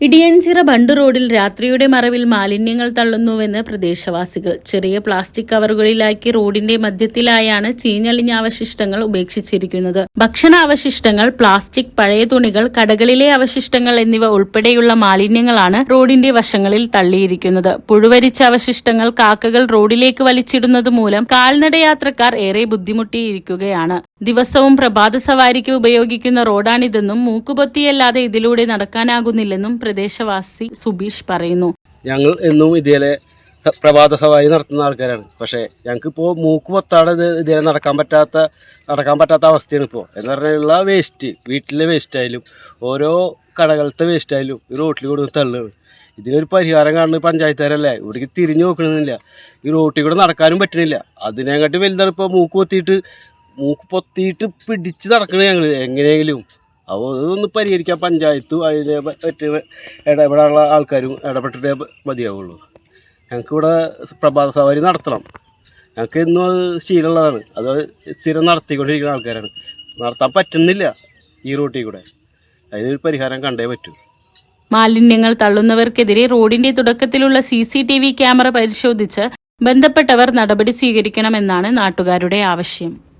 ഇടിയഞ്ചിറ ബണ്ട് റോഡിൽ രാത്രിയുടെ മറവിൽ മാലിന്യങ്ങൾ തള്ളുന്നുവെന്ന് പ്രദേശവാസികൾ. ചെറിയ പ്ലാസ്റ്റിക് കവറുകളിലാക്കി റോഡിന്റെ മധ്യത്തിലായാണ് ചീഞ്ഞളിഞ്ഞ അവശിഷ്ടങ്ങൾ ഉപേക്ഷിച്ചിരിക്കുന്നത്. ഭക്ഷണാവശിഷ്ടങ്ങൾ, പ്ലാസ്റ്റിക്, പഴയ തുണികൾ, കടകളിലെ അവശിഷ്ടങ്ങൾ എന്നിവ ഉൾപ്പെടെയുള്ള മാലിന്യങ്ങളാണ് റോഡിന്റെ വശങ്ങളിൽ തള്ളിയിരിക്കുന്നത്. പുഴുവരിച്ച അവശിഷ്ടങ്ങൾ കാക്കകൾ റോഡിലേക്ക് വലിച്ചിടുന്നത് മൂലം കാൽനടയാത്രക്കാർ ഏറെ ബുദ്ധിമുട്ടിയിരിക്കുകയാണ്. ദിവസവും പ്രഭാത സവാരിക്ക് ഉപയോഗിക്കുന്ന റോഡാണിതെന്നും മൂക്കുപൊത്തിയല്ലാതെ ഇതിലൂടെ നടക്കാനാകുന്നില്ലെന്നും പ്രദേശവാസി സുബീഷ് പറയുന്നു. ഞങ്ങൾ എന്നും ഇതേലെ പ്രഭാത സവാരി നടത്തുന്ന ആൾക്കാരാണ്. പക്ഷേ ഞങ്ങൾക്കിപ്പോൾ മൂക്ക് പൊത്താടെ ഇതേ നടക്കാൻ പറ്റാത്ത അവസ്ഥയാണ് ഇപ്പോൾ. എന്ന് പറഞ്ഞാലുള്ള വേസ്റ്റ്, വീട്ടിലെ വേസ്റ്റ് ആയാലും ഓരോ കടകളത്തെ വേസ്റ്റ് ആയാലും ഈ റോട്ടിൽ കൂടെ തള്ളുകയാണ്. ഇതിനൊരു പരിഹാരം കാണുന്നത് പഞ്ചായത്തുകാരല്ലേ. ഇവിടേക്ക് തിരിഞ്ഞു നോക്കണമെന്നില്ല. ഈ റോട്ടിൽ കൂടെ നടക്കാനും പറ്റണില്ല. അതിനെക്കാട്ടി വലുതാണ് ഇപ്പോൾ മൂക്ക് പൊത്തിയിട്ട് പിടിച്ച് നടക്കണേ ഞങ്ങൾ എങ്ങനെയെങ്കിലും. അപ്പോൾ അതൊന്ന് പരിഹരിക്കാൻ പഞ്ചായത്തും അതിനെ പറ്റി ഇടപെടാനുള്ള ആൾക്കാരും ഇടപെട്ടിട്ടേ മതിയാവുള്ളൂ. ഞങ്ങൾക്കിവിടെ പ്രഭാത സവാരി നടത്തണം. ഞങ്ങൾക്ക് എന്നും അത് ശീലമുള്ളതാണ്. അത് സ്ഥിരം നടത്തിക്കൊണ്ടിരിക്കുന്ന ആൾക്കാരാണ്. നടത്താൻ പറ്റുന്നില്ല ഈ റൂട്ടിൽ കൂടെ. അതിനൊരു പരിഹാരം കണ്ടേ പറ്റൂ. മാലിന്യങ്ങൾ തള്ളുന്നവർക്കെതിരെ റോഡിന്റെ തുടക്കത്തിലുള്ള CCTV ക്യാമറ പരിശോധിച്ച് ബന്ധപ്പെട്ടവർ നടപടി സ്വീകരിക്കണമെന്നാണ് നാട്ടുകാരുടെ ആവശ്യം.